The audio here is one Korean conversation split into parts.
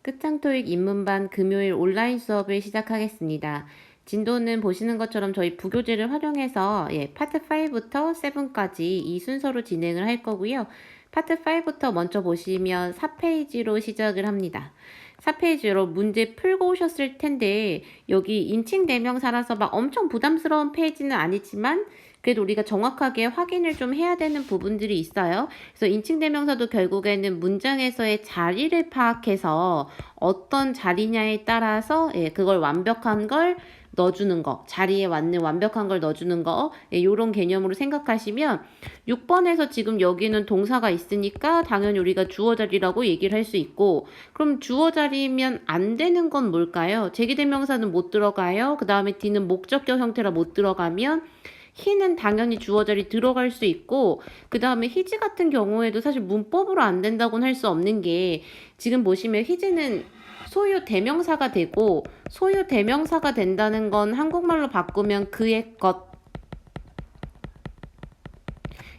끝장토익 입문반 금요일 온라인 수업을 시작하겠습니다. 진도는 보시는 것처럼 저희 부교재를 활용해서 파트 5부터 7까지 이 순서로 진행을 할 거고요. 파트 5부터 먼저 보시면 4페이지로 시작을 합니다. 4페이지로 문제 풀고 오셨을 텐데 여기 인칭 대명사라서 막 엄청 부담스러운 페이지는 아니지만 그래도 우리가 정확하게 확인을 좀 해야 되는 부분들이 있어요. 그래서 인칭 대명사도 결국에는 문장에서의 자리를 파악해서 어떤 자리냐에 따라서 그걸 완벽한 걸 넣어주는 거, 자리에 맞는 완벽한 걸 넣어주는 거, 이런 개념으로 생각하시면 6번에서 지금 여기는 동사가 있으니까 당연히 우리가 주어 자리라고 얘기를 할 수 있고, 그럼 주어 자리면 안 되는 건 뭘까요? 제기대명사는 못 들어가요. 그 다음에 D는 목적격 형태라 못 들어가면 he는 당연히 주어 자리 들어갈 수 있고, 그 다음에 his 같은 경우에도 사실 문법으로 안 된다고는 할 수 없는 게, 지금 보시면 his는 소유 대명사가 되고, 소유 대명사가 된다는 건 한국말로 바꾸면 그의 것,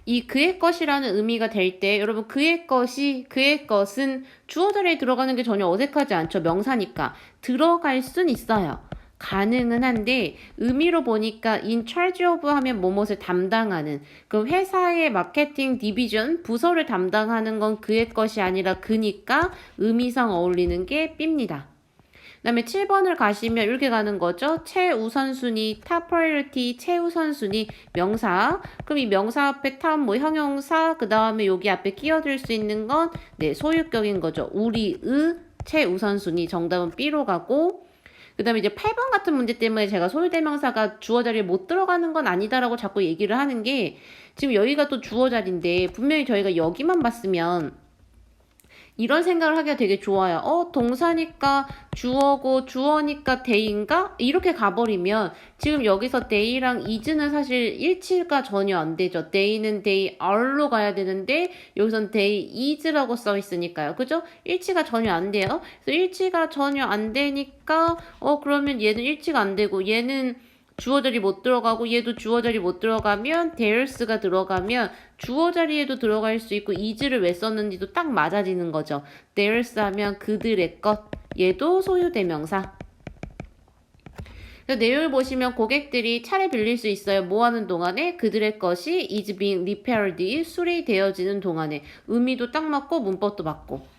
이 그의 것이라는 의미가 될 때 여러분 그의 것이 그의 것은 주어 자리에 들어가는 게 전혀 어색하지 않죠. 명사니까 들어갈 순 있어요. 가능은 한데 의미로 보니까 in charge of 하면 뭐뭇을 담당하는, 그 회사의 마케팅 디비전 부서를 담당하는 건 그의 것이 아니라 그니까 의미상 어울리는 게 B입니다. 그 다음에 7번을 가시면 이렇게 가는 거죠. 최우선순위, top priority, 최우선순위, 명사. 그럼 이 명사 앞에 top 뭐 형용사, 그 다음에 여기 앞에 끼어들 수 있는 건 소유격인 거죠. 우리의 최우선순위. 정답은 B로 가고, 그 다음에 이제 8번 같은 문제 때문에 제가 소유대명사가 주어 자리에 못 들어가는 건 아니다라고 자꾸 얘기를 하는 게, 지금 여기가 또 주어 자리인데 분명히 저희가 여기만 봤으면 이런 생각을 하기가 되게 좋아요. 동사니까 주어고 주어니까 데이인가? 이렇게 가버리면 지금 여기서 데이랑 is는 사실 일치가 전혀 안 되죠. 데이는 데이 are로 가야 되는데 여기선 데이 is라고 써 있으니까요. 그죠? 일치가 전혀 안 돼요. 그래서 일치가 전혀 안 되니까 그러면 얘는 일치가 안 되고 얘는 주어 자리 못 들어가고 얘도 주어 자리 못 들어가면 theirs가 들어가면 주어 자리에도 들어갈 수 있고 is를 왜 썼는지도 딱 맞아지는 거죠. theirs 하면 그들의 것, 얘도 소유대명사. 내용을 보시면 고객들이 차를 빌릴 수 있어요. 뭐 하는 동안에? 그들의 것이 is being repaired, 수리되어지는 동안에. 의미도 딱 맞고 문법도 맞고.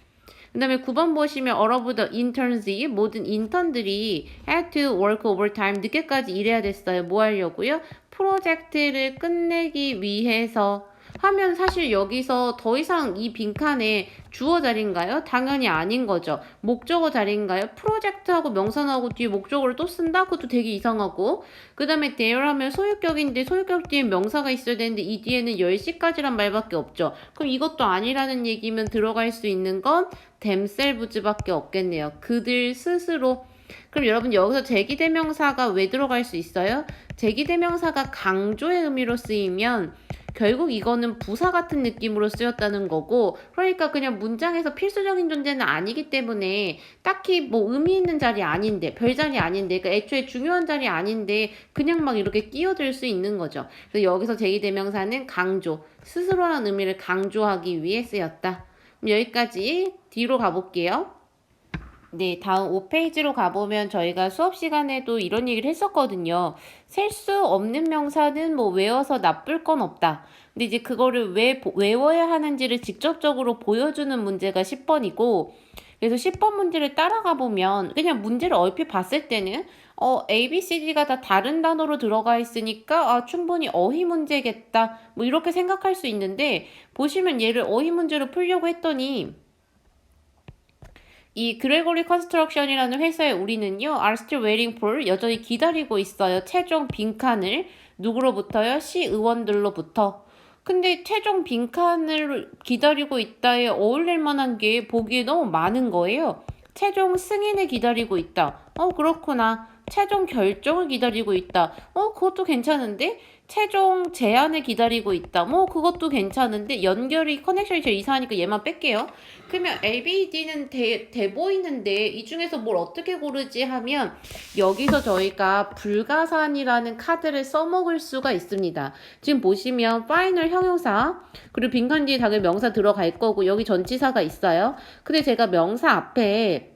그 다음에 9번 보시면 all of the interns, 모든 인턴들이 had to work overtime, 늦게까지 일해야 됐어요. 뭐 하려고요? 프로젝트를 끝내기 위해서 하면 사실 여기서 더 이상 이 빈칸에 주어 자리인가요? 당연히 아닌 거죠. 목적어 자리인가요? 프로젝트하고 명사 나오고 뒤에 목적어를 또 쓴다? 그것도 되게 이상하고. 그 다음에 there 하면 소유격인데 소유격 뒤에 명사가 있어야 되는데 이 뒤에는 10시까지란 말밖에 없죠. 그럼 이것도 아니라는 얘기면 들어갈 수 있는 건 themselves밖에 없겠네요. 그들 스스로. 그럼 여러분 여기서 제기대명사가 왜 들어갈 수 있어요? 제기대명사가 강조의 의미로 쓰이면 결국 이거는 부사 같은 느낌으로 쓰였다는 거고, 그러니까 그냥 문장에서 필수적인 존재는 아니기 때문에 딱히 뭐 의미 있는 자리 아닌데, 별 자리 아닌데, 그러니까 애초에 중요한 자리 아닌데 그냥 막 이렇게 끼어들 수 있는 거죠. 그래서 여기서 제기대명사는 강조, 스스로라는 의미를 강조하기 위해 쓰였다. 여기까지 뒤로 가볼게요. 네, 다음 5페이지로 가보면 저희가 수업 시간에도 이런 얘기를 했었거든요. 셀 수 없는 명사는 뭐 외워서 나쁠 건 없다. 근데 이제 그거를 왜 외워야 하는지를 직접적으로 보여주는 문제가 10번이고, 그래서 10번 문제를 따라가 보면 그냥 문제를 얼핏 봤을 때는 A, B, C, D가 다 다른 단어로 들어가 있으니까 충분히 어휘 문제겠다. 뭐 이렇게 생각할 수 있는데, 보시면 얘를 어휘 문제로 풀려고 했더니 이 그레고리 컨스트럭션이라는 회사에 우리는요, are still waiting for, 여전히 기다리고 있어요. 최종 빈칸을. 누구로부터요? 시의원들로부터. 근데 최종 빈칸을 기다리고 있다에 어울릴 만한 게 보기에 너무 많은 거예요. 최종 승인을 기다리고 있다. 그렇구나. 최종 결정을 기다리고 있다. 그것도 괜찮은데? 최종 제안을 기다리고 있다. 뭐 그것도 괜찮은데 연결이 커넥션이 제일 이상하니까 얘만 뺄게요. 그러면 ABD는 돼 보이는데 이 중에서 뭘 어떻게 고르지 하면 여기서 저희가 불가산이라는 카드를 써먹을 수가 있습니다. 지금 보시면 파이널 형용사 그리고 빈칸 뒤에 당연히 명사 들어갈 거고 여기 전치사가 있어요. 근데 제가 명사 앞에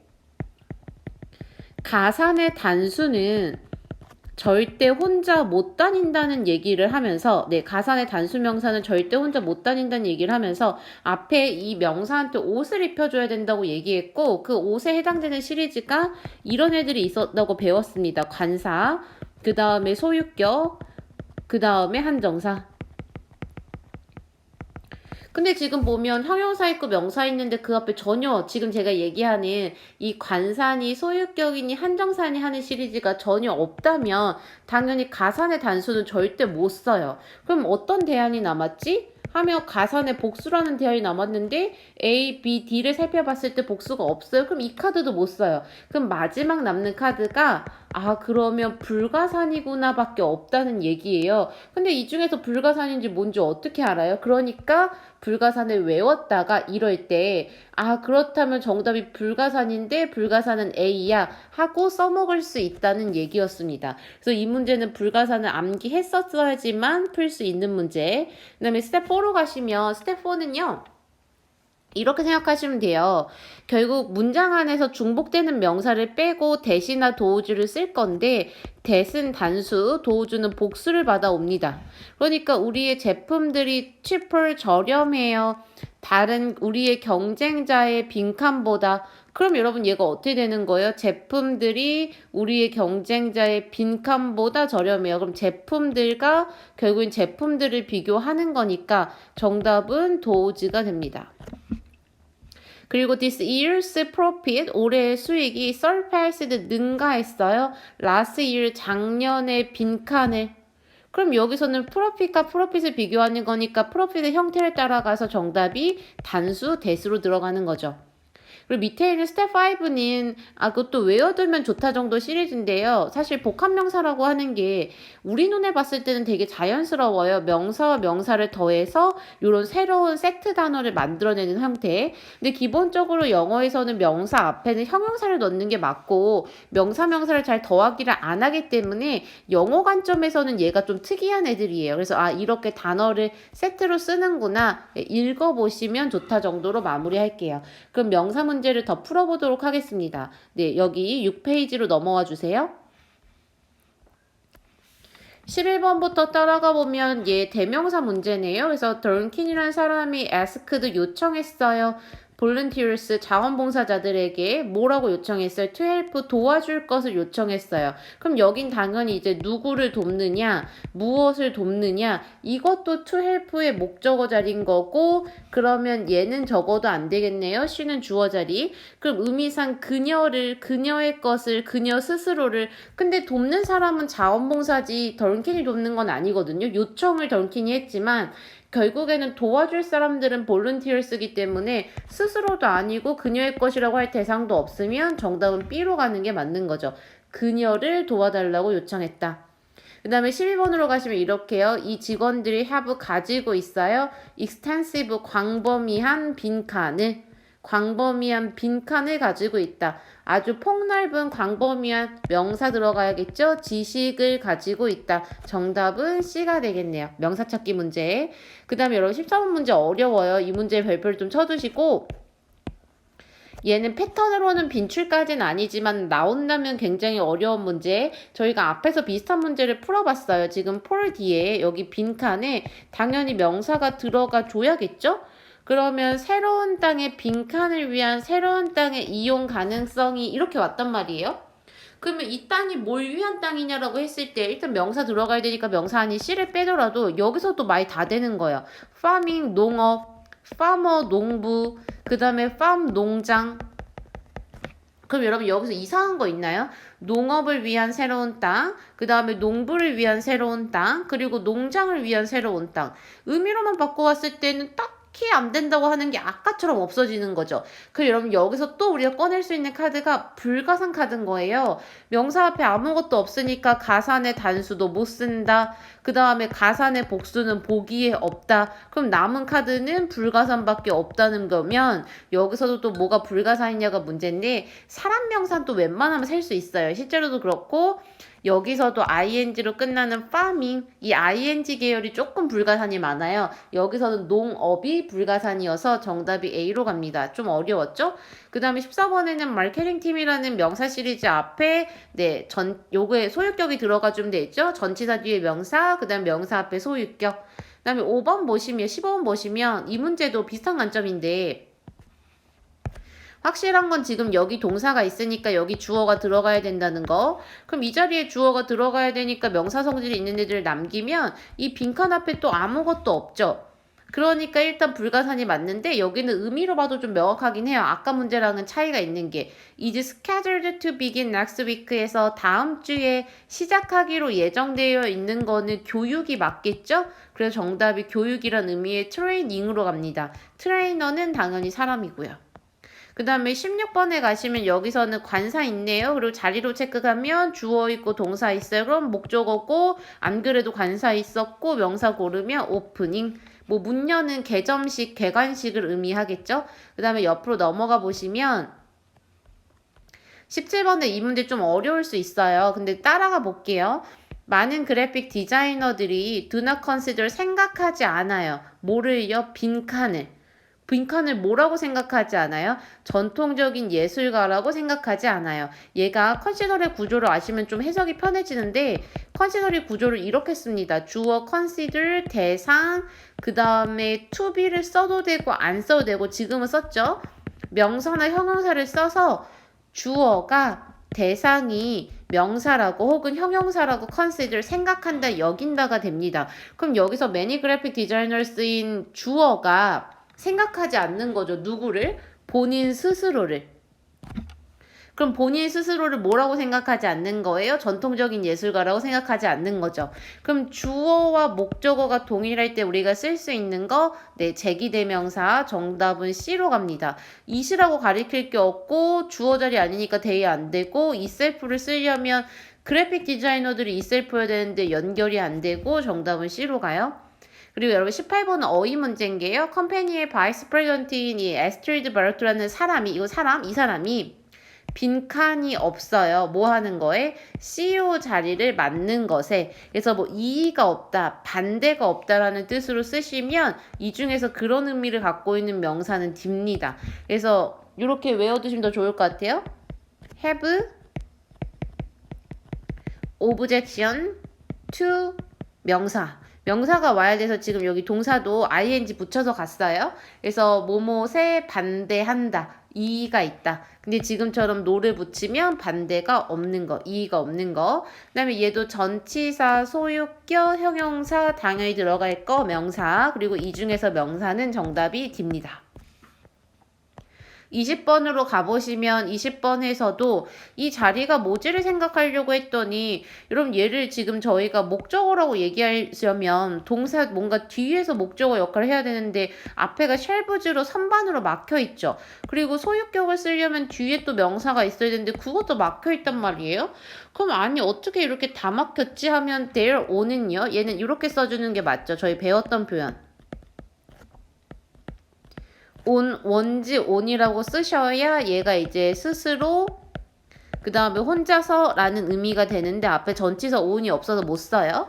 가산의 단수는 절대 혼자 못 다닌다는 얘기를 하면서, 가산의 단수 명사는 절대 혼자 못 다닌다는 얘기를 하면서 앞에 이 명사한테 옷을 입혀줘야 된다고 얘기했고, 그 옷에 해당되는 시리즈가 이런 애들이 있었다고 배웠습니다. 관사, 그 다음에 소유격, 그 다음에 한정사. 근데 지금 보면 형용사 있고 명사 있는데 그 앞에 전혀 지금 제가 얘기하는 이 관사니 소유격이니 한정사니 하는 시리즈가 전혀 없다면 당연히 가산의 단수는 절대 못 써요. 그럼 어떤 대안이 남았지? 하며 가산의 복수라는 대안이 남았는데 A, B, D를 살펴봤을 때 복수가 없어요. 그럼 이 카드도 못 써요. 그럼 마지막 남는 카드가 그러면 불가산이구나 밖에 없다는 얘기예요. 근데 이 중에서 불가산인지 뭔지 어떻게 알아요? 그러니까 불가산을 외웠다가 이럴 때 그렇다면 정답이 불가산인데 불가산은 A야 하고 써먹을 수 있다는 얘기였습니다. 그래서 이 문제는 불가산을 암기했었어야지만 풀 수 있는 문제. 그 다음에 스텝 4로 가시면 스텝 4는요. 이렇게 생각하시면 돼요. 결국 문장 안에서 중복되는 명사를 빼고 대시나 도우주를 쓸 건데 대신 단수, 도우주는 복수를 받아옵니다. 그러니까 우리의 제품들이 cheaper 저렴해요. 다른 우리의 경쟁자의 빈칸보다. 그럼 여러분 얘가 어떻게 되는 거예요? 제품들이 우리의 경쟁자의 빈칸보다 저렴해요. 그럼 제품들과 결국엔 제품들을 비교하는 거니까 정답은 도우즈가 됩니다. 그리고 this year's profit, 올해의 수익이 surpassed, 능가했어요. last year, 작년의 빈칸을. 그럼 여기서는 프로핏과 프로핏을 비교하는 거니까 프로핏의 형태를 따라가서 정답이 단수, 대수로 들어가는 거죠. 그리고 밑에 있는 스텝 5는 그것도 외워두면 좋다 정도 시리즈인데요. 사실 복합명사라고 하는 게 우리 눈에 봤을 때는 되게 자연스러워요. 명사와 명사를 더해서 이런 새로운 세트 단어를 만들어내는 형태. 근데 기본적으로 영어에서는 명사 앞에는 형용사를 넣는 게 맞고 명사를 잘 더하기를 안 하기 때문에 영어 관점에서는 얘가 좀 특이한 애들이에요. 그래서 이렇게 단어를 세트로 쓰는구나. 읽어보시면 좋다 정도로 마무리할게요. 그럼 명사 문제를 더 풀어보도록 하겠습니다. 여기 6페이지로 넘어와 주세요. 11번부터 따라가 보면 얘 대명사 문제네요. 그래서 던킨이라는 사람이 asked 요청했어요. volunteers 자원봉사자들에게 뭐라고 요청했어요? to help 도와줄 것을 요청했어요. 그럼 여긴 당연히 이제 누구를 돕느냐, 무엇을 돕느냐 이것도 to help의 목적어 자리인 거고 그러면 얘는 적어도 안 되겠네요. she는 주어 자리. 그럼 의미상 그녀의 것을 그녀 스스로를 근데 돕는 사람은 자원봉사지 던킨이 돕는 건 아니거든요. 요청을 던킨이 했지만 결국에는 도와줄 사람들은 volunteers이기 때문에 스스로도 아니고 그녀의 것이라고 할 대상도 없으면 정답은 B로 가는 게 맞는 거죠. 그녀를 도와달라고 요청했다. 그 다음에 12번으로 가시면 이렇게요. 이 직원들이 have 가지고 있어요. extensive 광범위한 빈칸을 가지고 있다. 아주 폭넓은 광범위한 명사 들어가야겠죠? 지식을 가지고 있다. 정답은 C가 되겠네요. 명사 찾기 문제. 그 다음에 여러분 13번 문제 어려워요. 이 문제 별표를 좀 쳐두시고 얘는 패턴으로는 빈출까지는 아니지만 나온다면 굉장히 어려운 문제. 저희가 앞에서 비슷한 문제를 풀어봤어요. 지금 폴 뒤에 여기 빈칸에 당연히 명사가 들어가 줘야겠죠? 그러면 새로운 땅의 빈칸을 위한 새로운 땅의 이용 가능성이 이렇게 왔단 말이에요. 그러면 이 땅이 뭘 위한 땅이냐라고 했을 때 일단 명사 들어가야 되니까 명사 안에 C를 빼더라도 여기서도 말이 다 되는 거예요. farming 농업, farmer 농부, 그 다음에 farm 농장. 그럼 여러분 여기서 이상한 거 있나요? 농업을 위한 새로운 땅, 그 다음에 농부를 위한 새로운 땅, 그리고 농장을 위한 새로운 땅. 의미로만 바꿔왔을 때는 딱 안 된다고 하는 게 아까처럼 없어지는 거죠. 그리고 여러분 여기서 또 우리가 꺼낼 수 있는 카드가 불가산 카드인 거예요. 명사 앞에 아무것도 없으니까 가산의 단수도 못 쓴다. 그 다음에 가산의 복수는 보기에 없다. 그럼 남은 카드는 불가산밖에 없다는 거면 여기서도 또 뭐가 불가산이냐가 문제인데 사람 명사는 또 웬만하면 셀 수 있어요. 실제로도 그렇고 여기서도 ing로 끝나는 farming, 이 ing 계열이 조금 불가산이 많아요. 여기서는 농업이 불가산이어서 정답이 A로 갑니다. 좀 어려웠죠? 그 다음에 14번에는 마케팅 팀이라는 명사 시리즈 앞에 요거에 소유격이 들어가주면 되죠. 전치사 뒤에 명사, 그 다음 명사 앞에 소유격. 그 다음에 15번 보시면 이 문제도 비슷한 관점인데 확실한 건 지금 여기 동사가 있으니까 여기 주어가 들어가야 된다는 거. 그럼 이 자리에 주어가 들어가야 되니까 명사 성질이 있는 애들을 남기면 이 빈칸 앞에 또 아무것도 없죠. 그러니까 일단 불가산이 맞는데 여기는 의미로 봐도 좀 명확하긴 해요. 아까 문제랑은 차이가 있는 게 is scheduled to begin next week에서 다음 주에 시작하기로 예정되어 있는 거는 교육이 맞겠죠? 그래서 정답이 교육이란 의미의 training으로 갑니다. 트레이너는 당연히 사람이고요. 그 다음에 16번에 가시면 여기서는 관사 있네요. 그리고 자리로 체크하면 주어 있고 동사 있어요. 그럼 목적어고 안 그래도 관사 있었고 명사 고르면 오프닝. 뭐 문 여는 개점식, 개관식을 의미하겠죠. 그 다음에 옆으로 넘어가 보시면 17번에 이 문제 좀 어려울 수 있어요. 근데 따라가 볼게요. 많은 그래픽 디자이너들이 do not consider 생각하지 않아요. 뭐를요? 빈칸을 뭐라고 생각하지 않아요? 전통적인 예술가라고 생각하지 않아요. 얘가 컨시더의 구조를 아시면 좀 해석이 편해지는데 컨시더의 구조를 이렇게 씁니다. 주어 consider, 대상, 그 다음에 to be를 써도 되고 안 써도 되고 지금은 썼죠? 명사나 형용사를 써서 주어가 대상이 명사라고 혹은 형용사라고 consider 생각한다, 여긴다가 됩니다. 그럼 여기서 many graphic designers인 주어가 생각하지 않는 거죠. 누구를? 본인 스스로를. 그럼 본인 스스로를 뭐라고 생각하지 않는 거예요? 전통적인 예술가라고 생각하지 않는 거죠. 그럼 주어와 목적어가 동일할 때 우리가 쓸 수 있는 거, 제기대명사 정답은 C로 갑니다. it이라고 가리킬 게 없고 주어 자리 아니니까 대이 안 되고 itself를 쓰려면 그래픽 디자이너들이 itself여야 되는데 연결이 안 되고 정답은 C로 가요. 그리고 여러분 18번은 어휘 문제인 게요. 컴퍼니의 바이스 프레젠트인 이 에스트리드 바르트라는 이 사람이 빈칸이 없어요. 뭐 하는 거에? CEO 자리를 맡는 것에. 그래서 뭐 이의가 없다, 반대가 없다라는 뜻으로 쓰시면 이 중에서 그런 의미를 갖고 있는 명사는 D입니다. 그래서 이렇게 외워두시면 더 좋을 것 같아요. have, objection to 명사. 명사가 와야 돼서 지금 여기 동사도 ing 붙여서 갔어요. 그래서 뭐뭐에 반대한다. 이의가 있다. 근데 지금처럼 no를 붙이면 반대가 없는 거, 이의가 없는 거. 그 다음에 얘도 전치사, 소유격, 형용사 당연히 들어갈 거, 명사. 그리고 이 중에서 명사는 정답이 D입니다. 20번으로 가보시면 20번에서도 이 자리가 뭐지를 생각하려고 했더니 여러분 얘를 지금 저희가 목적어라고 얘기하려면 동사 뭔가 뒤에서 목적어 역할을 해야 되는데 앞에가 쉘브즈로 선반으로 막혀있죠. 그리고 소유격을 쓰려면 뒤에 또 명사가 있어야 되는데 그것도 막혀있단 말이에요. 그럼 아니 어떻게 이렇게 다 막혔지 하면 there on은요. 얘는 이렇게 써주는 게 맞죠. 저희 배웠던 표현. 원지 on이라고 쓰셔야 얘가 이제 스스로 그 다음에 혼자서 라는 의미가 되는데 앞에 전치사 on이 없어서 못 써요.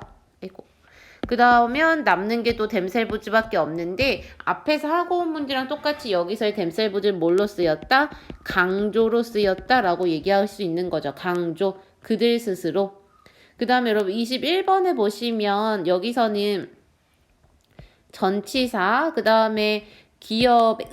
그 다음에 남는 게 또 themselves 밖에 없는데 앞에서 하고 온 문제랑 똑같이 여기서의 themselves는 뭘로 쓰였다? 강조로 쓰였다 라고 얘기할 수 있는 거죠. 강조, 그들 스스로. 그 다음에 여러분 21번에 보시면 여기서는 전치사 그 다음에 기업의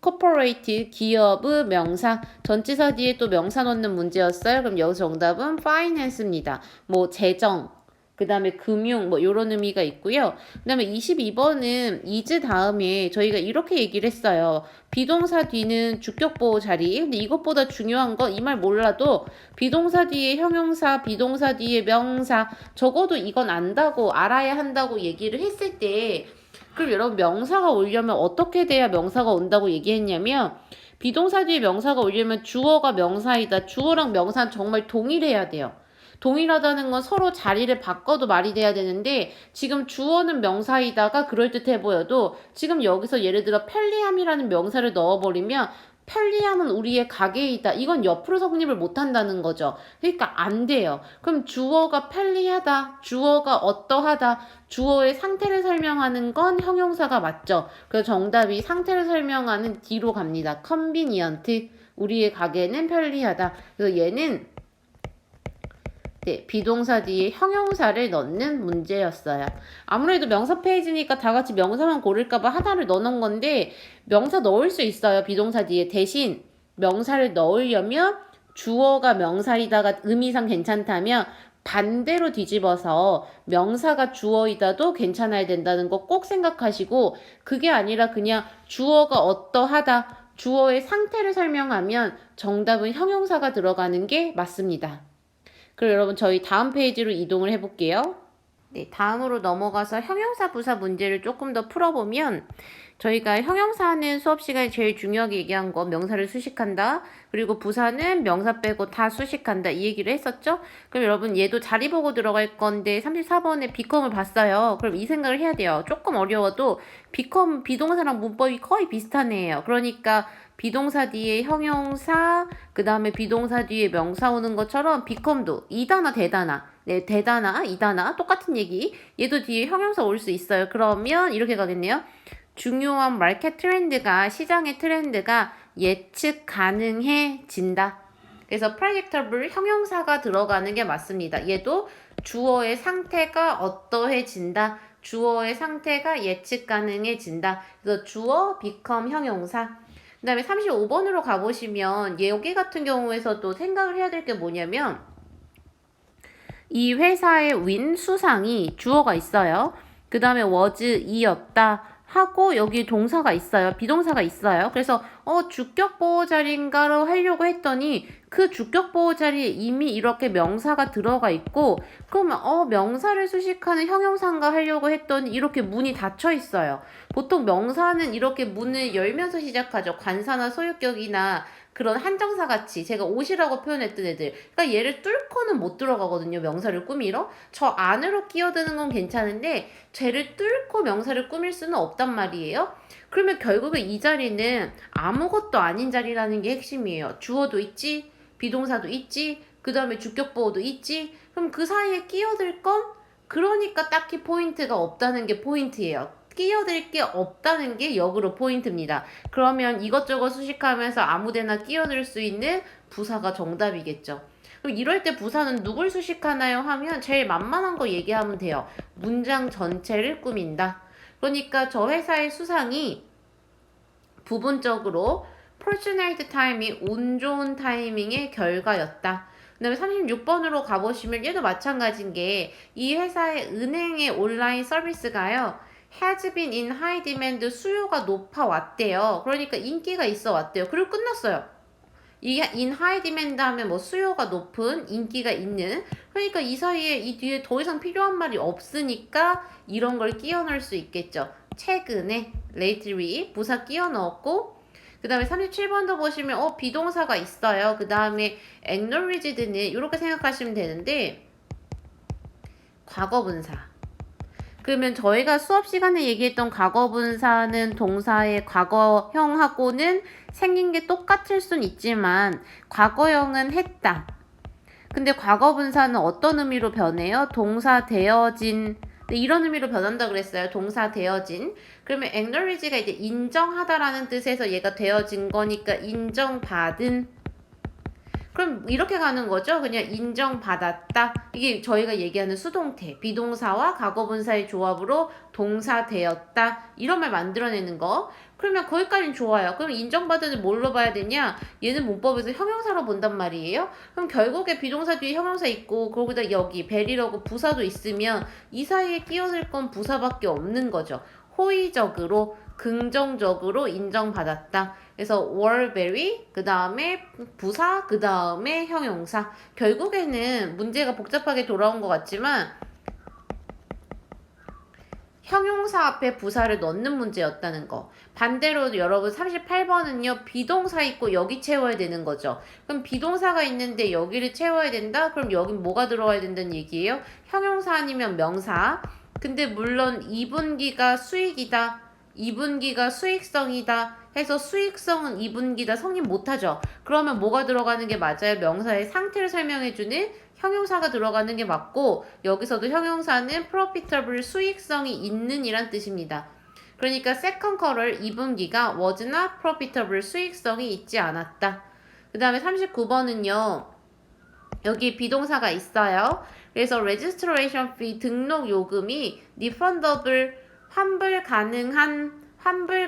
corporate 기업의 명사 전치사 뒤에 또 명사 넣는 문제였어요. 그럼 여기서 정답은 finance입니다. 뭐 재정 그 다음에 금융 뭐 이런 의미가 있고요. 그 다음에 22번은 is 다음에 저희가 이렇게 얘기를 했어요. 비동사 뒤는 주격보호 자리. 근데 이것보다 중요한 건 이 말 몰라도 비동사 뒤에 형용사, 비동사 뒤에 명사 적어도 이건 안다고 알아야 한다고 얘기를 했을 때 그럼 여러분 명사가 오려면 어떻게 돼야 명사가 온다고 얘기했냐면 비동사 뒤에 명사가 오려면 주어가 명사이다. 주어랑 명사는 정말 동일해야 돼요. 동일하다는 건 서로 자리를 바꿔도 말이 돼야 되는데 지금 주어는 명사이다가 그럴듯해 보여도 지금 여기서 예를 들어 편리함이라는 명사를 넣어버리면 편리함은 우리의 가게이다. 이건 옆으로 성립을 못한다는 거죠. 그러니까 안 돼요. 그럼 주어가 편리하다, 주어가 어떠하다, 주어의 상태를 설명하는 건 형용사가 맞죠. 그래서 정답이 상태를 설명하는 D로 갑니다. convenient. 우리의 가게는 편리하다. 그래서 얘는 네, 비동사 뒤에 형용사를 넣는 문제였어요. 아무래도 명사 페이지니까 다 같이 명사만 고를까봐 하나를 넣어놓은 건데 명사 넣을 수 있어요. 비동사 뒤에. 대신 명사를 넣으려면 주어가 명사이다가 의미상 괜찮다면 반대로 뒤집어서 명사가 주어이다도 괜찮아야 된다는 거 꼭 생각하시고, 그게 아니라 그냥 주어가 어떠하다, 주어의 상태를 설명하면 정답은 형용사가 들어가는 게 맞습니다. 그럼 여러분 저희 다음 페이지로 이동을 해볼게요. 네, 다음으로 넘어가서 형용사 부사 문제를 조금 더 풀어보면, 저희가 형용사는 수업 시간에 제일 중요하게 얘기한 거 명사를 수식한다. 그리고 부사는 명사 빼고 다 수식한다. 이 얘기를 했었죠? 그럼 여러분 얘도 자리 보고 들어갈 건데 34번에 becom을 봤어요. 그럼 이 생각을 해야 돼요. 조금 어려워도 become 비동사랑 문법이 거의 비슷한 애예요. 그러니까 비동사 뒤에 형용사, 그 다음에 비동사 뒤에 명사 오는 것처럼 become도 이단아 대단아, 네, 대단아, 이단아 똑같은 얘기. 얘도 뒤에 형용사 올 수 있어요. 그러면 이렇게 가겠네요. 중요한 마켓 트렌드가, 시장의 트렌드가 예측 가능해진다. 그래서 predictable 형용사가 들어가는 게 맞습니다. 얘도 주어의 상태가 어떠해진다. 주어의 상태가 예측 가능해진다. 그래서 주어, become 형용사. 그 다음에 35번으로 가보시면 여기 같은 경우에서도 생각을 해야 될 게 뭐냐면, 이 회사의 윈 수상이 주어가 있어요. 그 다음에 was 이었다 하고 여기 동사가 있어요. 비동사가 있어요. 그래서 주격 보호 자리인가로 하려고 했더니 그 주격 보호 자리에 이미 이렇게 명사가 들어가 있고, 그러면 명사를 수식하는 형용사인가 하려고 했더니 이렇게 문이 닫혀 있어요. 보통 명사는 이렇게 문을 열면서 시작하죠. 관사나 소유격이나 그런 한정사 같이 제가 옷이라고 표현했던 애들. 그러니까 얘를 뚫고는 못 들어가거든요. 명사를 꾸미러. 저 안으로 끼어드는 건 괜찮은데 쟤를 뚫고 명사를 꾸밀 수는 없단 말이에요. 그러면 결국에 이 자리는 아무것도 아닌 자리라는 게 핵심이에요. 주어도 있지, 비동사도 있지, 그 다음에 주격보호도 있지. 그럼 그 사이에 끼어들 건, 그러니까 딱히 포인트가 없다는 게 포인트예요. 끼어들 게 없다는 게 역으로 포인트입니다. 그러면 이것저것 수식하면서 아무데나 끼어들 수 있는 부사가 정답이겠죠. 그럼 이럴 때 부사는 누굴 수식하나요 하면 제일 만만한 거 얘기하면 돼요. 문장 전체를 꾸민다. 그러니까 저 회사의 수상이 부분적으로 fortunate time이 운 좋은 타이밍의 결과였다. 그 다음에 36번으로 가보시면 얘도 마찬가지인 게, 이 회사의 은행의 온라인 서비스가요, has been in high demand, 수요가 높아왔대요. 그러니까 인기가 있어 왔대요. 그리고 끝났어요. 이게 in high demand 하면 뭐 수요가 높은, 인기가 있는. 그러니까 이 사이에 이 뒤에 더 이상 필요한 말이 없으니까 이런 걸 끼워 넣을 수 있겠죠. 최근에 lately 부사 끼워 넣었고, 그 다음에 37번도 보시면 비동사가 있어요. 그 다음에 acknowledged는 이렇게 생각하시면 되는데 과거분사. 그러면 저희가 수업 시간에 얘기했던 과거분사는 동사의 과거형하고는 생긴 게 똑같을 순 있지만 과거형은 했다. 근데 과거분사는 어떤 의미로 변해요? 동사 되어진, 이런 의미로 변한다 그랬어요. 동사 되어진. 그러면 acknowledge가 이제 인정하다라는 뜻에서 얘가 되어진 거니까 인정받은. 그럼 이렇게 가는 거죠. 그냥 인정받았다. 이게 저희가 얘기하는 수동태. 비동사와 과거분사의 조합으로 동사 되었다. 이런 말 만들어내는 거. 그러면 거기까지는 좋아요. 그럼 인정받은을 뭘로 봐야 되냐? 얘는 문법에서 형용사로 본단 말이에요. 그럼 결국에 비동사 뒤에 형용사 있고, 거기다 여기 베리라고 부사도 있으면 이 사이에 끼어들 건 부사밖에 없는 거죠. 호의적으로, 긍정적으로 인정받았다. 그래서 were very, 그 다음에 부사, 그 다음에 형용사. 결국에는 문제가 복잡하게 돌아온 것 같지만 형용사 앞에 부사를 넣는 문제였다는 거. 반대로 여러분 38번은요. 비동사 있고 여기 채워야 되는 거죠. 그럼 비동사가 있는데 여기를 채워야 된다? 그럼 여긴 뭐가 들어가야 된다는 얘기예요? 형용사 아니면 명사. 근데 물론 2분기가 수익이다. 2분기가 수익성이다 해서 수익성은 2분기다 성립 못하죠. 그러면 뭐가 들어가는 게 맞아요? 명사의 상태를 설명해주는 형용사가 들어가는 게 맞고, 여기서도 형용사는 profitable 수익성이 있는 이란 뜻입니다. 그러니까 second quarter 2분기가 was not profitable 수익성이 있지 않았다. 그 다음에 39번은요. 여기 비동사가 있어요. 그래서 registration fee 등록 요금이 refundable 환불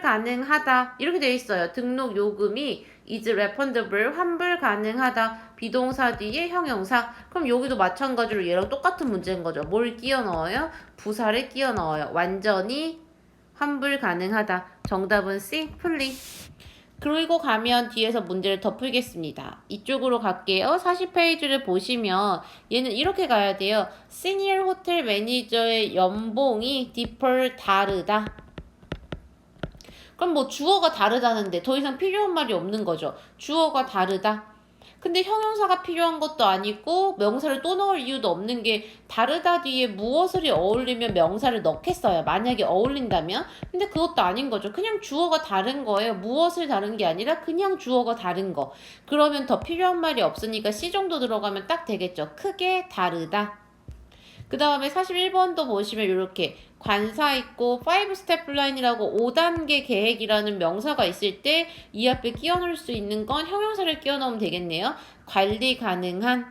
가능하다 이렇게 되어 있어요. 등록 요금이 is refundable 환불 가능하다. 비동사 뒤에 형용사. 그럼 여기도 마찬가지로 얘랑 똑같은 문제인 거죠. 뭘 끼워 넣어요? 부사를 끼워 넣어요. 완전히 환불 가능하다. 정답은 C, fully. 그리고 가면 뒤에서 문제를 더 풀겠습니다. 이쪽으로 갈게요. 40페이지를 보시면 얘는 이렇게 가야 돼요. 시니어 호텔 매니저의 연봉이 differ 다르다. 그럼 뭐 주어가 다르다는데 더 이상 필요한 말이 없는 거죠. 주어가 다르다. 근데 형용사가 필요한 것도 아니고 명사를 또 넣을 이유도 없는 게 다르다 뒤에 무엇을 어울리면 명사를 넣겠어요. 만약에 어울린다면. 근데 그것도 아닌 거죠. 그냥 주어가 다른 거예요. 무엇을 다른 게 아니라 그냥 주어가 다른 거. 그러면 더 필요한 말이 없으니까 C 정도 들어가면 딱 되겠죠. 크게 다르다. 그 다음에 41번도 보시면 이렇게 관사 있고 5스텝 플랜이라고 5단계 계획이라는 명사가 있을 때 이 앞에 끼워 넣을 수 있는 건 형용사를 끼워 넣으면 되겠네요. 관리 가능한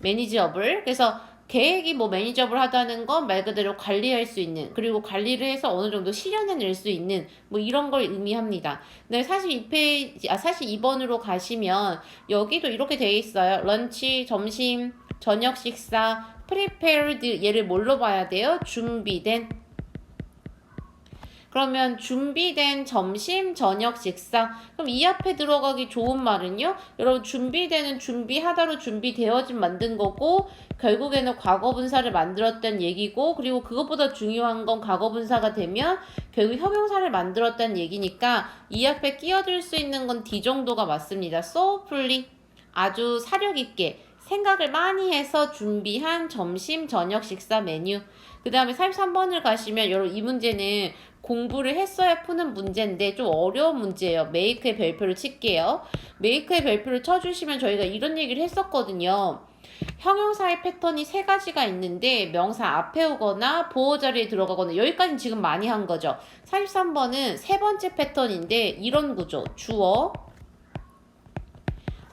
매니저블. 그래서 계획이 뭐 매니저블 하다는 건 말 그대로 관리할 수 있는, 그리고 관리를 해서 어느 정도 실현해낼 수 있는 뭐 이런 걸 의미합니다. 근데 42번으로 가시면 여기도 이렇게 돼 있어요. 런치, 점심, 저녁 식사, prepared 얘를 뭘로 봐야 돼요? 준비된. 그러면 준비된 점심, 저녁 식사. 그럼 이 앞에 들어가기 좋은 말은요? 여러분 준비되는 준비하다로 준비되어진 만든 거고, 결국에는 과거분사를 만들었다는 얘기고, 그리고 그것보다 중요한 건 과거분사가 되면 결국 형용사를 만들었다는 얘기니까 이 앞에 끼어들 수 있는 건 D 정도가 맞습니다. So fully. 아주 사력 있게 생각을 많이 해서 준비한 점심, 저녁 식사 메뉴. 그 다음에 43번을 가시면 여러분 이 문제는 공부를 했어야 푸는 문제인데 좀 어려운 문제예요. 메이크의 별표를 칠게요. 메이크의 별표를 쳐주시면 저희가 이런 얘기를 했었거든요. 형용사의 패턴이 세 가지가 있는데 명사 앞에 오거나 보호 자리에 들어가거나, 여기까지는 지금 많이 한 거죠. 43번은 세 번째 패턴인데 이런 구조. 주어,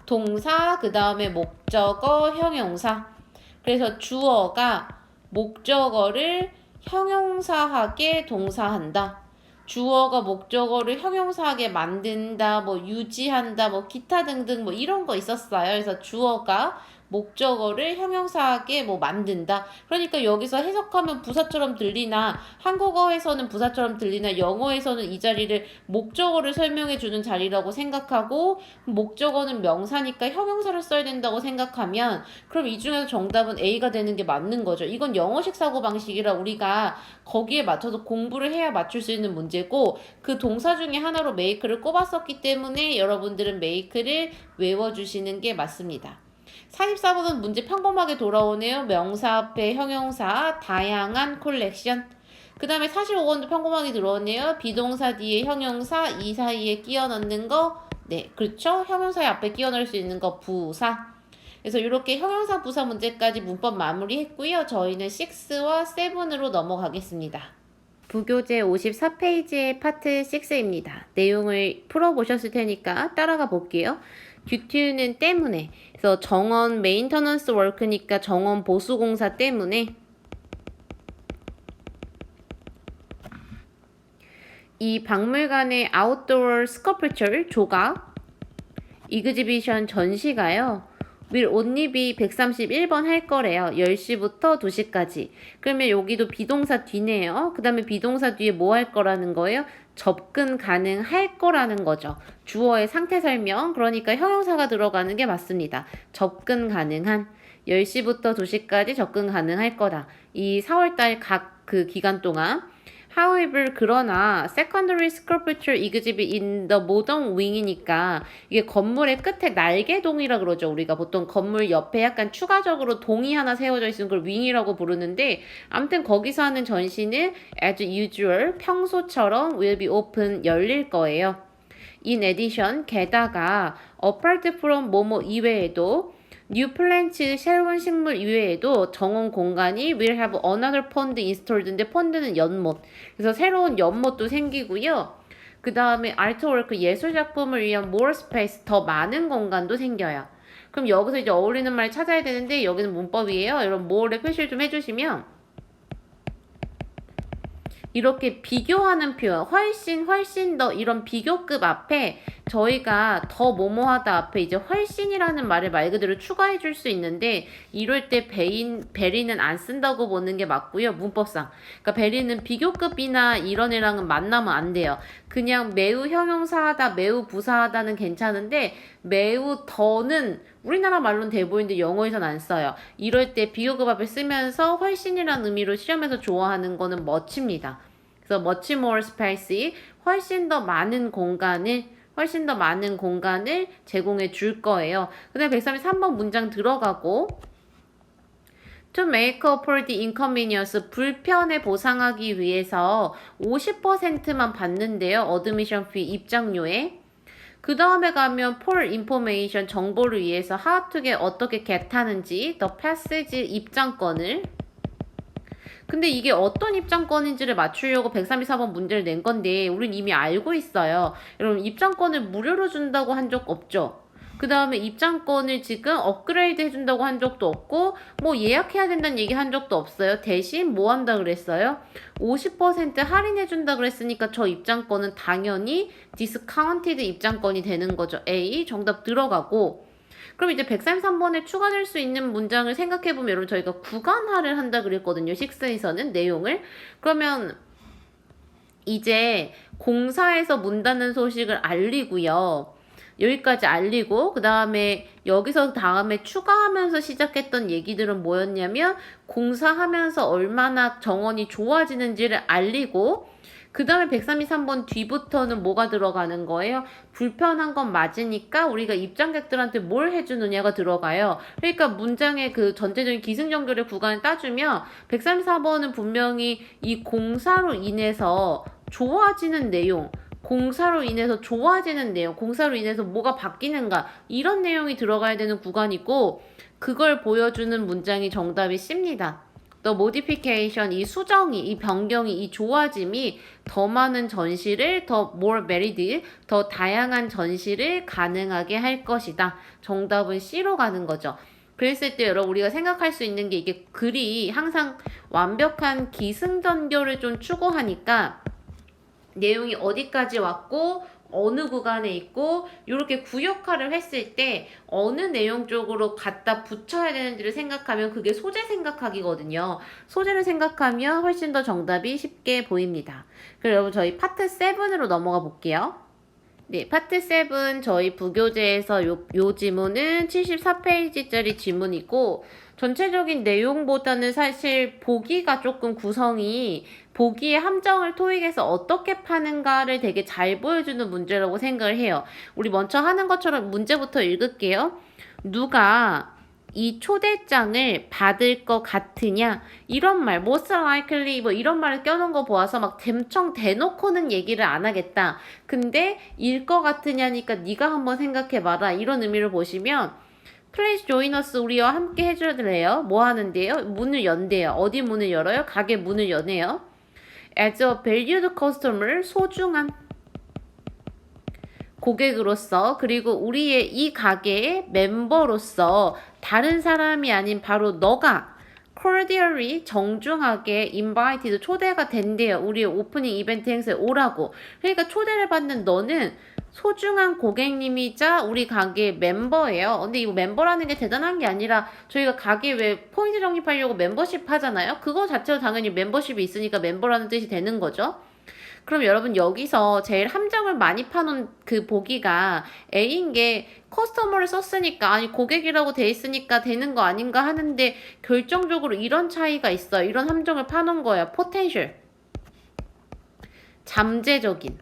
동사, 그 다음에 목적어, 형용사. 그래서 주어가 목적어를 형용사하게 동사한다. 주어가 목적어를 형용사하게 만든다, 뭐 유지한다, 뭐 기타 등등 뭐 이런 거 있었어요. 그래서 주어가 목적어를 형용사하게 뭐 만든다. 그러니까 여기서 해석하면 부사처럼 들리나, 한국어에서는 부사처럼 들리나, 영어에서는 이 자리를 목적어를 설명해 주는 자리라고 생각하고, 목적어는 명사니까 형용사를 써야 된다고 생각하면, 그럼 이 중에서 정답은 A가 되는 게 맞는 거죠. 이건 영어식 사고방식이라 우리가 거기에 맞춰서 공부를 해야 맞출 수 있는 문제고, 그 동사 중에 하나로 make를 꼽았었기 때문에 여러분들은 make를 외워주시는 게 맞습니다. 44번은 문제 평범하게 돌아오네요. 명사 앞에 형용사, 다양한 콜렉션. 그 다음에 45번도 평범하게 들어오네요. 비동사 뒤에 형용사, 이 사이에 끼워 넣는 거. 네, 그렇죠. 형용사의 앞에 끼워 넣을 수 있는 거 부사. 그래서 이렇게 형용사 부사 문제까지 문법 마무리했고요. 저희는 6와 7으로 넘어가겠습니다. 부교재 54페이지의 파트 6입니다. 내용을 풀어보셨을 테니까 따라가 볼게요. 듀티는 때문에, 그래서 정원 메인터넌스 워크니까 정원 보수공사 때문에 이 박물관의 아웃도어 스컬프처 조각 이그지비션 전시가요. will only be 131번 할 거래요. 10시부터 2시까지. 그러면 여기도 비동사 뒤네요. 그 다음에 비동사 뒤에 뭐 할 거라는 거예요? 접근 가능할 거라는 거죠. 주어의 상태 설명, 그러니까 형용사가 들어가는 게 맞습니다. 접근 가능한. 10시부터 2시까지 접근 가능할 거다. 이 4월달 각 그 기간 동안 However, 그러나 secondary sculpture exhibit in the modern wing이니까 이게 건물의 끝에 날개동이라 그러죠. 우리가 보통 건물 옆에 약간 추가적으로 동이 하나 세워져 있는 걸 윙이라고 부르는데 아무튼 거기서 하는 전시는 as usual 평소처럼 will be open 열릴 거예요. In addition, 게다가 apart from 뭐뭐 이외에도 new plants 새로운 식물 이외에도 정원 공간이 will have another pond installed.인데 펀드는 연못. 그래서 새로운 연못도 생기고요. 그 다음에 artwork 예술 작품을 위한 more space 더 많은 공간도 생겨요. 그럼 여기서 이제 어울리는 말 찾아야 되는데 여기는 문법이에요. 여러분 more에 표시를 좀 해주시면 이렇게 비교하는 표현, 훨씬 더 이런 비교급 앞에 저희가 더 뭐뭐하다 앞에 이제 훨씬이라는 말을 말 그대로 추가해 줄 수 있는데 이럴 때 베리는 안 쓴다고 보는 게 맞고요. 문법상. 그러니까 베리는 비교급이나 이런 애랑은 만나면 안 돼요. 그냥 매우 형용사하다, 매우 부사하다는 괜찮은데 매우 더는 우리나라 말로는 돼 보이는데 영어에선 안 써요. 이럴 때 비교급 앞에 쓰면서 훨씬이라는 의미로 시험에서 좋아하는 거는 much입니다. 그래서 much more space, 훨씬 더 많은 공간을 제공해 줄 거예요. 그 다음에 133번 문장 들어가고 To make up for the inconvenience, 불편에 보상하기 위해서 50%만 받는데요. admission fee, 입장료에. 그 다음에 가면 for information, 정보를 위해서 how to get, 어떻게 get 하는지 the passage, 입장권을. 근데 이게 어떤 입장권인지를 맞추려고 134번 문제를 낸 건데 우린 이미 알고 있어요. 여러분 입장권을 무료로 준다고 한 적 없죠? 그 다음에 입장권을 지금 업그레이드 해준다고 한 적도 없고 뭐 예약해야 된다는 얘기 한 적도 없어요. 대신 뭐 한다 그랬어요? 50% 할인해준다 그랬으니까 저 입장권은 당연히 디스카운티드 입장권이 되는 거죠. A 정답 들어가고 그럼 이제 133번에 추가될 수 있는 문장을 생각해보면 여러분 저희가 구간화를 한다 그랬거든요. 6에서는 내용을. 그러면 이제 공사에서 문 닫는 소식을 알리고요. 여기까지 알리고 그 다음에 여기서 다음에 추가하면서 시작했던 얘기들은 뭐였냐면 공사하면서 얼마나 정원이 좋아지는지를 알리고 그 다음에 133번 뒤부터는 뭐가 들어가는 거예요? 불편한 건 맞으니까 우리가 입장객들한테 뭘 해주느냐가 들어가요. 그러니까 문장의 그 전체적인 기승전결의 구간을 따주면 134번은 분명히 이 공사로 인해서 좋아지는 내용, 공사로 인해서 뭐가 바뀌는가 이런 내용이 들어가야 되는 구간이고 그걸 보여주는 문장이 정답이 C입니다. The modification, 이 수정이, 이 변경이, 이 좋아짐이 더 많은 전시를, 더 more varied, 더 다양한 전시를 가능하게 할 것이다. 정답은 C로 가는 거죠. 그랬을 때 여러분 우리가 생각할 수 있는 게 이게 글이 항상 완벽한 기승전결을 좀 추구하니까 내용이 어디까지 왔고 어느 구간에 있고 이렇게 구역화를 했을 때 어느 내용 쪽으로 갖다 붙여야 되는지를 생각하면 그게 소재 생각하기거든요. 소재를 생각하면 훨씬 더 정답이 쉽게 보입니다. 그럼 여러분 저희 파트 7으로 넘어가 볼게요. 네, 파트 7 저희 부교재에서 요 지문은 74페이지짜리 지문이고 전체적인 내용보다는 사실 보기가 조금 구성이 보기의 함정을 토익에서 어떻게 파는가를 되게 잘 보여주는 문제라고 생각을 해요. 우리 먼저 하는 것처럼 문제부터 읽을게요. 누가 이 초대장을 받을 것 같으냐 이런 말 most likely 뭐 이런 말을 껴놓은 거 보아서 막 엄청 대놓고는 얘기를 안 하겠다. 근데 일 것 같으냐니까 네가 한번 생각해봐라 이런 의미를 보시면 Please join us. 우리와 함께 해줄래요? 뭐 하는데요? 문을 연대요. 어디 문을 열어요? 가게 문을 여네요. As a valued customer, 소중한 고객으로서 그리고 우리의 이 가게의 멤버로서 다른 사람이 아닌 바로 너가 cordially 정중하게 invited 초대가 된대요. 우리의 오프닝 이벤트 행사에 오라고. 그러니까 초대를 받는 너는 소중한 고객님이자 우리 가게 멤버예요. 근데 이 멤버라는 게 대단한 게 아니라 저희가 가게 왜 포인트 적립하려고 멤버십 하잖아요. 그거 자체로 당연히 멤버십이 있으니까 멤버라는 뜻이 되는 거죠. 그럼 여러분 여기서 제일 함정을 많이 파놓은 그 보기가 A인 게 커스터머를 썼으니까 아니 고객이라고 돼 있으니까 되는 거 아닌가 하는데 결정적으로 이런 차이가 있어요. 이런 함정을 파놓은 거예요. 포텐셜. 잠재적인.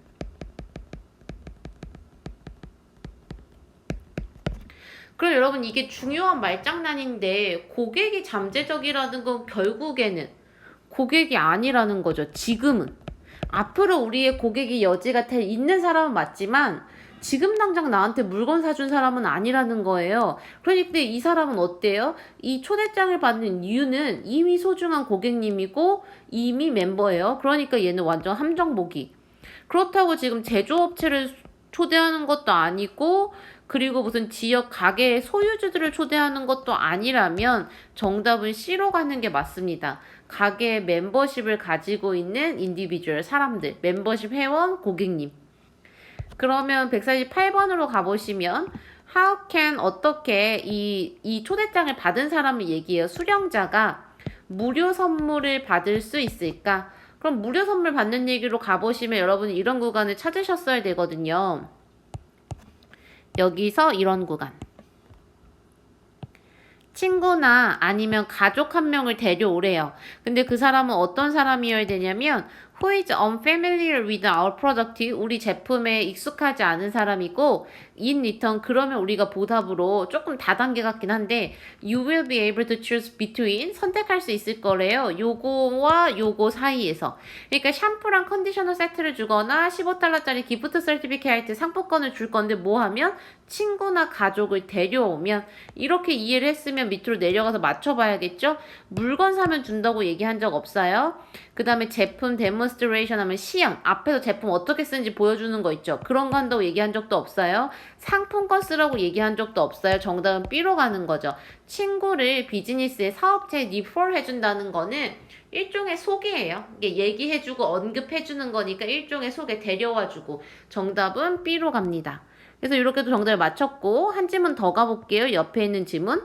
그럼 여러분 이게 중요한 말장난인데 고객이 잠재적이라는 건 결국에는 고객이 아니라는 거죠. 지금은. 앞으로 우리의 고객이 여지가 있는 사람은 맞지만 지금 당장 나한테 물건 사준 사람은 아니라는 거예요. 그러니까 이 사람은 어때요? 이 초대장을 받는 이유는 이미 소중한 고객님이고 이미 멤버예요. 그러니까 얘는 완전 함정보기. 그렇다고 지금 제조업체를 초대하는 것도 아니고 그리고 무슨 지역 가게의 소유주들을 초대하는 것도 아니라면 정답은 C로 가는 게 맞습니다. 가게의 멤버십을 가지고 있는 인디비주얼 사람들, 멤버십 회원, 고객님. 그러면 148번으로 가보시면 How can 어떻게 이 초대장을 받은 사람을 얘기해요. 수령자가 무료 선물을 받을 수 있을까? 그럼 무료 선물 받는 얘기로 가보시면 여러분이 이런 구간을 찾으셨어야 되거든요. 여기서 이런 구간. 친구나 아니면 가족 한 명을 데려오래요. 근데 그 사람은 어떤 사람이어야 되냐면 Who is unfamiliar with our product? 우리 제품에 익숙하지 않은 사람이고 in return 그러면 우리가 보답으로 조금 다단계 같긴 한데 You will be able to choose between 선택할 수 있을 거래요. 요거와 요거 사이에서. 그러니까 샴푸랑 컨디셔너 세트를 주거나 15달러짜리 기프트 서티피케이트 상품권을 줄 건데 뭐 하면 친구나 가족을 데려오면 이렇게 이해를 했으면 밑으로 내려가서 맞춰봐야겠죠? 물건 사면 준다고 얘기한 적 없어요. 그 다음에 제품 데몬스트레이션 하면 시연, 앞에서 제품 어떻게 쓰는지 보여주는 거 있죠? 그런 거 한다고 얘기한 적도 없어요. 상품권 쓰라고 얘기한 적도 없어요. 정답은 B로 가는 거죠. 친구를 비즈니스의 사업체에 리퍼럴 해준다는 거는 일종의 소개예요. 이게 얘기해주고 언급해주는 거니까 일종의 소개 데려와주고 정답은 B로 갑니다. 그래서 이렇게도 정답을 맞췄고 한 지문 더 가볼게요. 옆에 있는 지문.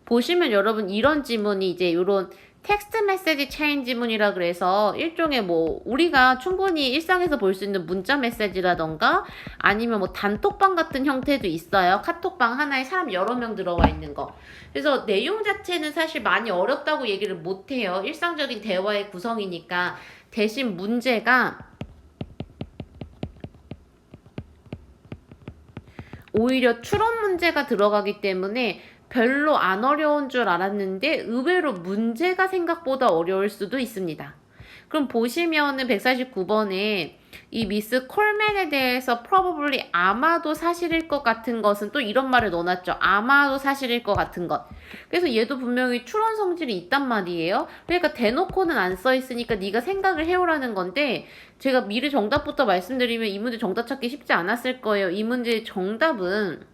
보시면 여러분 이런 지문이 이제 이런 텍스트 메시지 체인 지문이라 그래서 일종의 뭐 우리가 충분히 일상에서 볼 수 있는 문자 메시지라던가 아니면 뭐 단톡방 같은 형태도 있어요. 카톡방 하나에 사람 여러 명 들어와 있는 거. 그래서 내용 자체는 사실 많이 어렵다고 얘기를 못해요. 일상적인 대화의 구성이니까. 대신 문제가 오히려 추론 문제가 들어가기 때문에 별로 안 어려운 줄 알았는데 의외로 문제가 생각보다 어려울 수도 있습니다. 그럼 보시면은 149번에 이 미스 콜맨에 대해서 probably 아마도 사실일 것 같은 것은 또 이런 말을 넣어놨죠. 아마도 사실일 것 같은 것. 그래서 얘도 분명히 추론 성질이 있단 말이에요. 그러니까 대놓고는 안 써있으니까 네가 생각을 해오라는 건데 제가 미리 정답부터 말씀드리면 이 문제 정답 찾기 쉽지 않았을 거예요. 이 문제의 정답은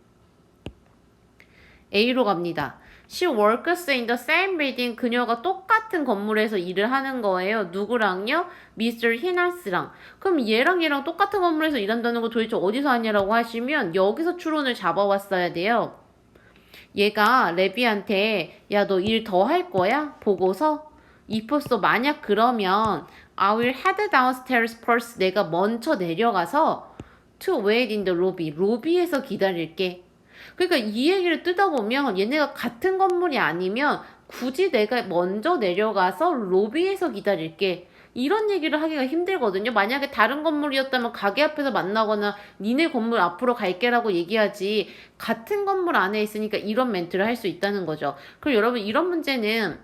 A로 갑니다. She works in the same building. 그녀가 똑같은 건물에서 일을 하는 거예요. 누구랑요? Mr. 히나스랑. 그럼 얘랑 똑같은 건물에서 일한다는 거 도대체 어디서 하냐라고 하시면 여기서 추론을 잡아왔어야 돼요. 얘가 레비한테 야, 너 일 더 할 거야? 보고서 if 만약 그러면 I will head downstairs first. 내가 먼저 내려가서 to wait in the lobby. 로비에서 기다릴게. 그러니까 이 얘기를 뜯어보면 얘네가 같은 건물이 아니면 굳이 내가 먼저 내려가서 로비에서 기다릴게. 이런 얘기를 하기가 힘들거든요. 만약에 다른 건물이었다면 가게 앞에서 만나거나 니네 건물 앞으로 갈게라고 얘기하지 같은 건물 안에 있으니까 이런 멘트를 할 수 있다는 거죠. 그리고 여러분 이런 문제는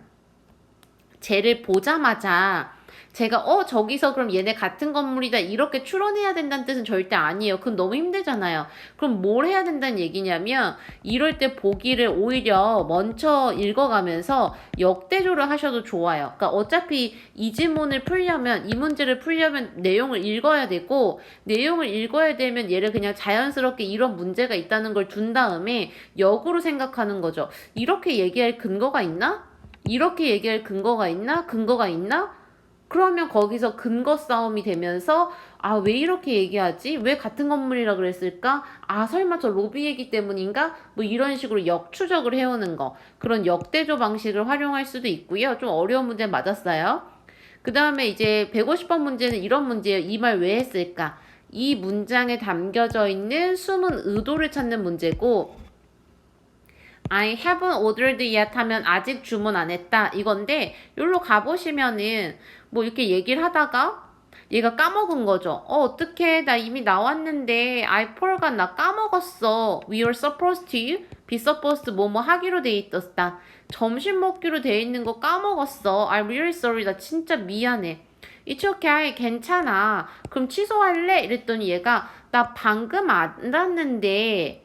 쟤를 보자마자 제가 저기서 그럼 얘네 같은 건물이다 이렇게 추론해야 된다는 뜻은 절대 아니에요. 그건 너무 힘들잖아요. 그럼 뭘 해야 된다는 얘기냐면 이럴 때 보기를 오히려 먼저 읽어가면서 역대조를 하셔도 좋아요. 그러니까 어차피 이 지문을 풀려면 이 문제를 풀려면 내용을 읽어야 되고 내용을 읽어야 되면 얘를 그냥 자연스럽게 이런 문제가 있다는 걸 둔 다음에 역으로 생각하는 거죠. 이렇게 얘기할 근거가 있나? 이렇게 얘기할 근거가 있나? 근거가 있나? 그러면 거기서 근거 싸움이 되면서 왜 이렇게 얘기하지? 왜 같은 건물이라 그랬을까? 설마 저 로비 얘기 때문인가? 뭐 이런 식으로 역추적을 해오는 거. 그런 역대조 방식을 활용할 수도 있고요. 좀 어려운 문제 맞았어요. 그 다음에 이제 150번 문제는 이런 문제예요. 이 말 왜 했을까? 이 문장에 담겨져 있는 숨은 의도를 찾는 문제고 I haven't ordered yet 하면 아직 주문 안 했다 이건데 여기로 가보시면은 뭐 이렇게 얘기를 하다가 얘가 까먹은 거죠. 어떡해 나 이미 나왔는데 I forgot 나 까먹었어. We were supposed to be supposed 뭐뭐 하기로 돼 있었다. 점심 먹기로 돼 있는 거 까먹었어. I'm really sorry 나 진짜 미안해. It's okay 괜찮아. 그럼 취소할래? 이랬더니 얘가 나 방금 알았는데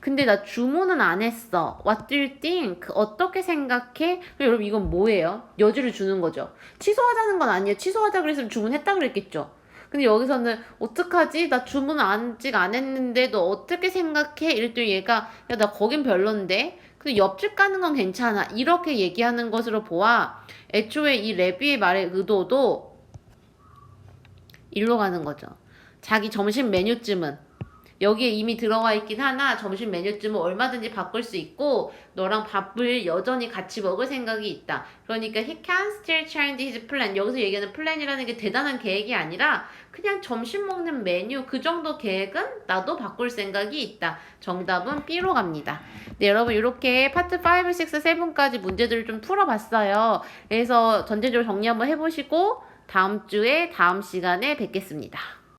근데 나 주문은 안 했어. What do you think? 어떻게 생각해? 여러분 이건 뭐예요? 여지를 주는 거죠. 취소하자는 건 아니에요. 취소하자 그랬으면 주문했다 그랬겠죠. 근데 여기서는 어떡하지? 나 주문 아직 안 했는데 너 어떻게 생각해? 이랬더니 얘가 야 나 거긴 별론데? 근데 옆집 가는 건 괜찮아. 이렇게 얘기하는 것으로 보아 애초에 이 레비의 말의 의도도 일로 가는 거죠. 자기 점심 메뉴쯤은 여기에 이미 들어가 있긴 하나 점심 메뉴쯤은 얼마든지 바꿀 수 있고 너랑 밥을 여전히 같이 먹을 생각이 있다. 그러니까 he can still change his plan. 여기서 얘기하는 플랜이라는 게 대단한 계획이 아니라 그냥 점심 먹는 메뉴 그 정도 계획은 나도 바꿀 생각이 있다. 정답은 B로 갑니다. 네, 여러분 이렇게 파트 5, 6, 7까지 문제들을 좀 풀어봤어요. 그래서 전체적으로 정리 한번 해보시고 다음 주에 다음 시간에 뵙겠습니다.